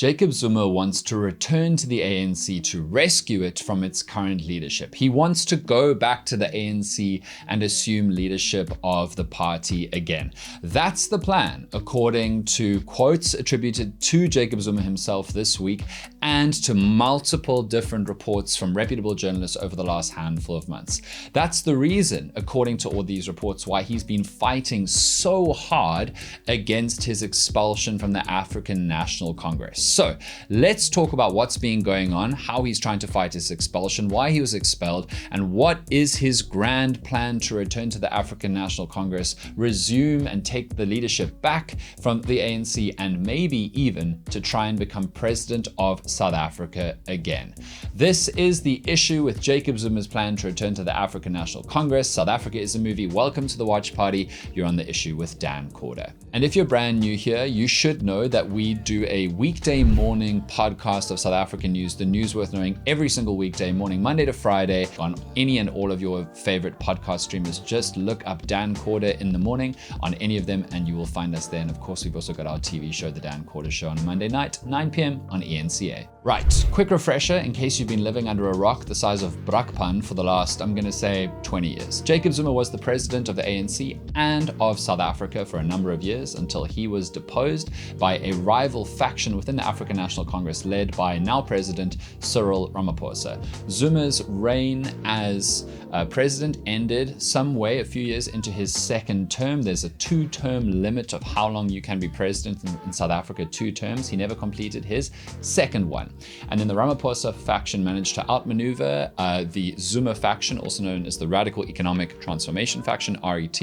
Jacob Zuma wants to return to the ANC to rescue it from its current leadership. He wants to go back to the ANC and assume leadership of the party again. That's the plan, according to quotes attributed to Jacob Zuma himself this week and to multiple different reports from reputable journalists over the last handful of months. That's the reason, according to all these reports, why he's been fighting so hard against his expulsion from the African National Congress. So let's talk about what's been going on, how he's trying to fight his expulsion, why he was expelled, and what is his grand plan to return to the African National Congress, resume and take the leadership back from the ANC, and maybe even to try and become president of South Africa again. This is the issue with Jacob Zuma's plan to return to the African National Congress. South Africa is a movie. Welcome to the Watch Party. You're on the issue with Dan Corder. And if you're brand new here, you should know that we do a weekday morning podcast of South African news, the news worth knowing, every single weekday morning, Monday to Friday, on any and all of your favorite podcast streamers. Just look up Dan Corder in the morning on any of them and you will find us there. And of course, we've also got our TV show, The Dan Corder Show, on Monday night, 9 p.m. on ENCA. Right, quick refresher in case you've been living under a rock the size of Brakpan for the last, I'm going to say, 20 years. Jacob Zuma was the president of the ANC and of South Africa for a number of years until he was deposed by a rival faction within the African National Congress led by now President Cyril Ramaphosa. Zuma's reign as president ended some way a few years into his second term. There's a 2-term limit of how long you can be president in South Africa, 2 terms. He never completed his second one. And then the Ramaphosa faction managed to outmaneuver the Zuma faction, also known as the Radical Economic Transformation faction, RET,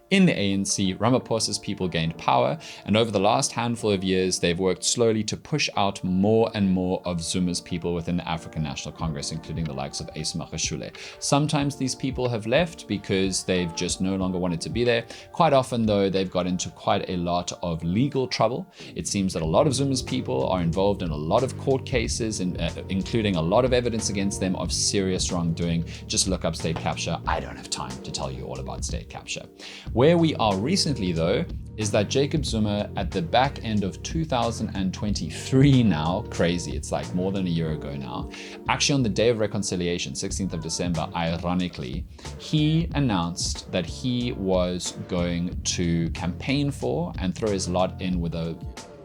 in the ANC. Ramaphosa's people gained power, and over the last handful of years, they've worked slowly to push out more and more of Zuma's people within the African National Congress, including the likes of Ace Magashule. Sometimes these people have left because they've just no longer wanted to be there. Quite often, though, they've got into quite a lot of legal trouble. It seems that a lot of Zuma's people are involved in a lot of court cases, including a lot of evidence against them of serious wrongdoing. Just look up state capture. I don't have time to tell you all about state capture. Where we are recently, though, is that Jacob Zuma, at the back end of 2023 now, crazy, it's like more than a year ago now, actually on the day of reconciliation, 16th of December, ironically, he announced that he was going to campaign for and throw his lot in with a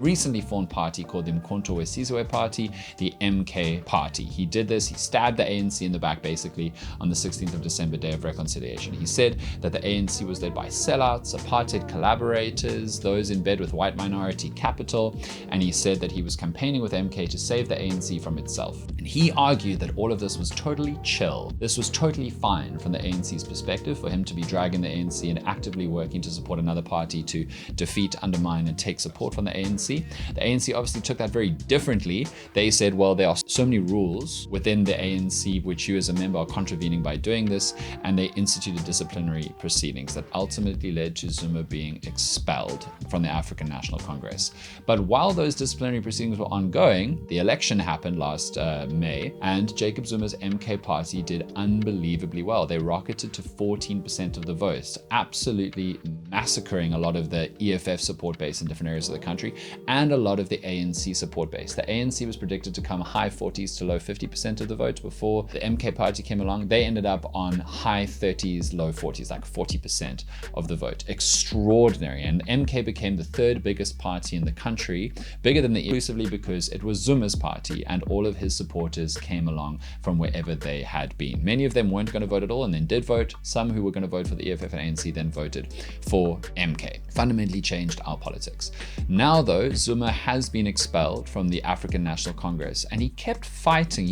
recently formed party called the uMkhonto WeSizwe Party, the MK Party. He did this, he stabbed the ANC in the back basically on the 16th of December, day of reconciliation. He said that the ANC was led by sellouts, apartheid collaborators, those in bed with white minority capital, and he said that he was campaigning with MK to save the ANC from itself. And he argued that all of this was totally chill. This was totally fine from the ANC's perspective for him to be dragging the ANC and actively working to support another party to defeat, undermine, and take support from the ANC. The ANC obviously took that very differently. They said, well, there are so many rules within the ANC which you as a member are contravening by doing this, and they instituted disciplinary proceedings that ultimately led to Zuma being expelled from the African National Congress. But while those disciplinary proceedings were ongoing, the election happened last May, and Jacob Zuma's MK Party did unbelievably well. They rocketed to 14% of the votes, absolutely massacring a lot of the EFF support base in different areas of the country, and a lot of the ANC support base. The ANC was predicted to come high 40s to low 50% of the vote before the MK Party came along. They ended up on high 30s, low 40s, like 40% of the vote. Extraordinary. And MK became the 3rd biggest party in the country, bigger than the exclusively because it was Zuma's party and all of his supporters came along from wherever they had been. Many of them weren't going to vote at all and then did vote. Some who were going to vote for the EFF and ANC then voted for MK. Fundamentally changed our politics. Now, though, Zuma has been expelled from the African National Congress, and he kept fighting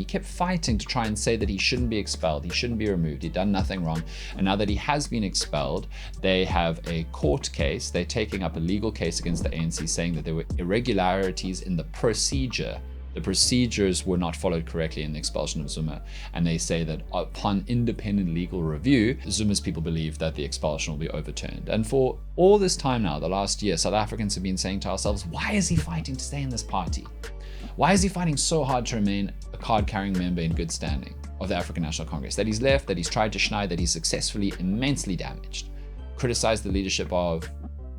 to try and say that he shouldn't be expelled, he shouldn't be removed, he'd done nothing wrong. And now that he has been expelled, they have a court case, they're taking up a legal case against the ANC saying that there were irregularities in the procedure. The procedures were not followed correctly in the expulsion of Zuma, and they say that upon independent legal review, Zuma's people believe that the expulsion will be overturned. And for all this time now, the last year, South Africans have been saying to ourselves, why is he fighting to stay in this party? Why is he fighting so hard to remain a card-carrying member in good standing of the African National Congress? That he's left, that he's tried to schneid, that he's successfully immensely damaged. Criticized the leadership of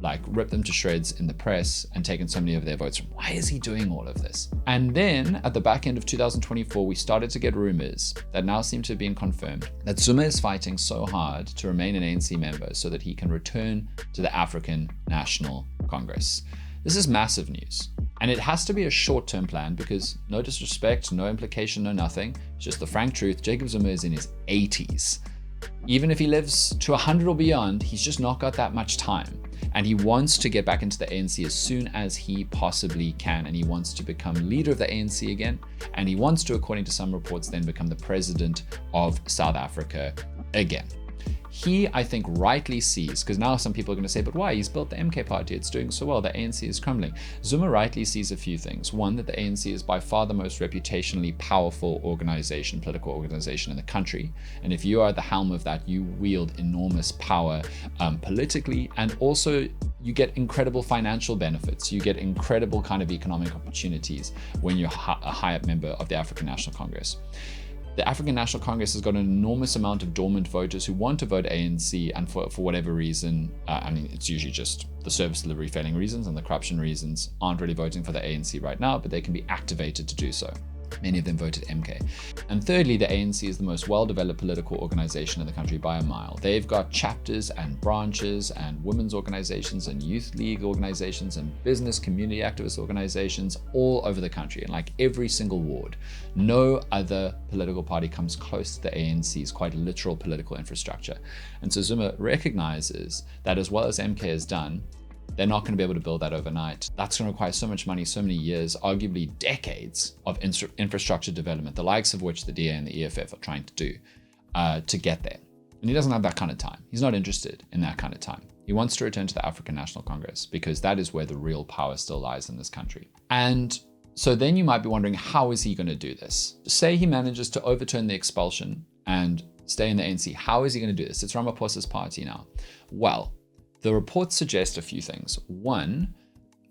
like ripped them to shreds in the press and taken so many of their votes. Why is he doing all of this? And then at the back end of 2024, we started to get rumors that now seem to have been confirmed that Zuma is fighting so hard to remain an ANC member so that he can return to the African National Congress. This is massive news. And it has to be a short-term plan because no disrespect, no implication, no nothing. It's just the frank truth. Jacob Zuma is in his 80s. Even if he lives to 100 or beyond, he's just not got that much time. And he wants to get back into the ANC as soon as he possibly can. And he wants to become leader of the ANC again. And he wants to, according to some reports, then become the president of South Africa again. He, I think, rightly sees, because now some people are going to say, but why? He's built the MK party. It's doing so well. The ANC is crumbling. Zuma rightly sees a few things. One, that the ANC is by far the most reputationally powerful organization, political organization in the country. And if you are at the helm of that, you wield enormous power politically. And also you get incredible financial benefits. You get incredible kind of economic opportunities when you're a high-up member of the African National Congress. The African National Congress has got an enormous amount of dormant voters who want to vote ANC, and for whatever reason, it's usually just the service delivery failing reasons and the corruption reasons, aren't really voting for the ANC right now, but they can be activated to do so. Many of them voted MK. And thirdly, the ANC is the most well-developed political organization in the country by a mile. They've got chapters and branches and women's organizations and youth league organizations and business community activist organizations all over the country, in like every single ward. No other political party comes close to the ANC's quite literal political infrastructure. And so Zuma recognizes that as well as MK has done, they're not going to be able to build that overnight. That's going to require so much money, so many years, arguably decades of infrastructure development, the likes of which the DA and the EFF are trying to do to get there. And he doesn't have that kind of time. He's not interested in that kind of time. He wants to return to the African National Congress because that is where the real power still lies in this country. And so then you might be wondering, how is he going to do this? Say he manages to overturn the expulsion and stay in the ANC. How is he going to do this? It's Ramaphosa's party now. Well, the reports suggest a few things. One,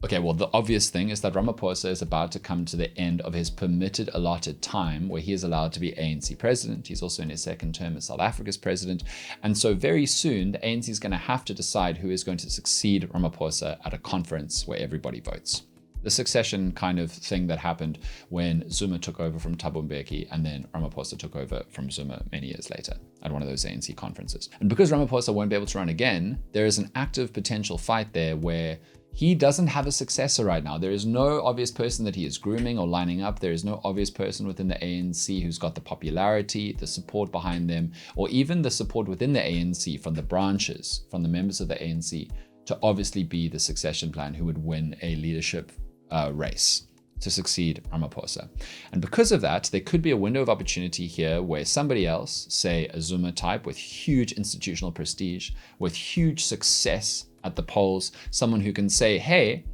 the obvious thing is that Ramaphosa is about to come to the end of his permitted allotted time where he is allowed to be ANC president. He's also in his second term as South Africa's president. And so very soon, the ANC is going to have to decide who is going to succeed Ramaphosa at a conference where everybody votes. The succession kind of thing that happened when Zuma took over from Thabo Mbeki and then Ramaphosa took over from Zuma many years later at one of those ANC conferences. And because Ramaphosa won't be able to run again, there is an active potential fight there where he doesn't have a successor right now. There is no obvious person that he is grooming or lining up. There is no obvious person within the ANC who's got the popularity, the support behind them, or even the support within the ANC from the branches, from the members of the ANC, to obviously be the succession plan who would win a leadership race to succeed Ramaphosa. And because of that, there could be a window of opportunity here where somebody else, say a Zuma type with huge institutional prestige, with huge success at the polls, someone who can say, hey,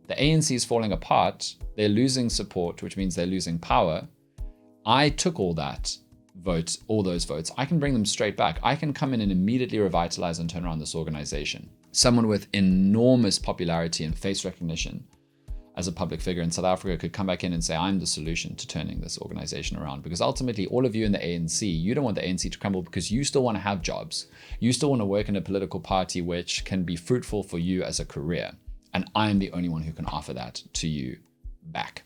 the ANC is falling apart, they're losing support, which means they're losing power. I took all those votes, I can bring them straight back. I can come in and immediately revitalize and turn around this organization. Someone with enormous popularity and face recognition as a public figure in South Africa could come back in and say, I'm the solution to turning this organization around. Because ultimately, all of you in the ANC, you don't want the ANC to crumble because you still want to have jobs. You still want to work in a political party which can be fruitful for you as a career. And I'm the only one who can offer that to you back.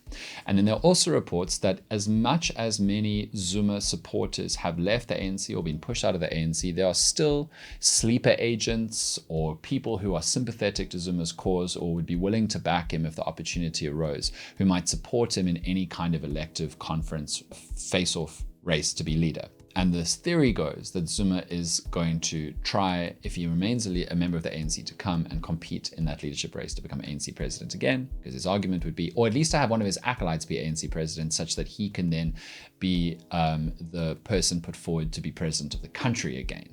And then there are also reports that as much as many Zuma supporters have left the ANC or been pushed out of the ANC, there are still sleeper agents or people who are sympathetic to Zuma's cause or would be willing to back him if the opportunity arose, who might support him in any kind of elective conference face-off race to be leader. And this theory goes that Zuma is going to try, if he remains a member of the ANC, to come and compete in that leadership race to become ANC president again, because his argument would be, or at least to have one of his acolytes be ANC president, such that he can then be the person put forward to be president of the country again.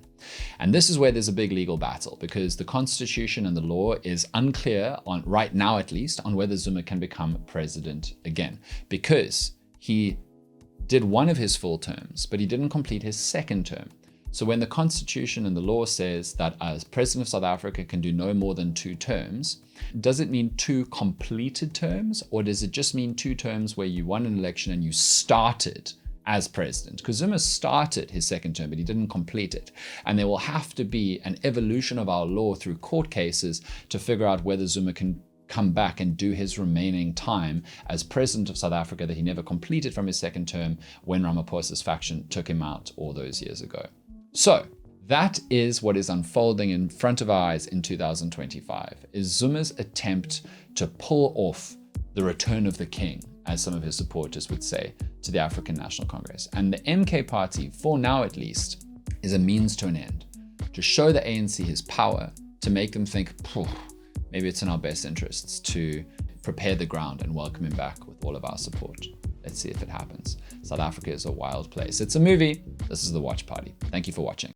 And this is where there's a big legal battle, because the constitution and the law is unclear on, right now at least, on whether Zuma can become president again, because he did one of his full terms, but he didn't complete his second term. So when the constitution and the law says that as president of South Africa can do no more than 2 terms, does it mean 2 completed terms, or does it just mean 2 terms where you won an election and you started as president, because Zuma started his second term, but he didn't complete it. And there will have to be an evolution of our law through court cases to figure out whether Zuma can come back and do his remaining time as president of South Africa that he never completed from his second term when Ramaphosa's faction took him out all those years ago. So that is what is unfolding in front of our eyes in 2025, is Zuma's attempt to pull off the return of the king, as some of his supporters would say, to the African National Congress. And the MK party, for now at least, is a means to an end, to show the ANC his power, to make them think, maybe it's in our best interests to prepare the ground and welcome him back with all of our support. Let's see if it happens. South Africa is a wild place. It's a movie. This is The Watch Party. Thank you for watching.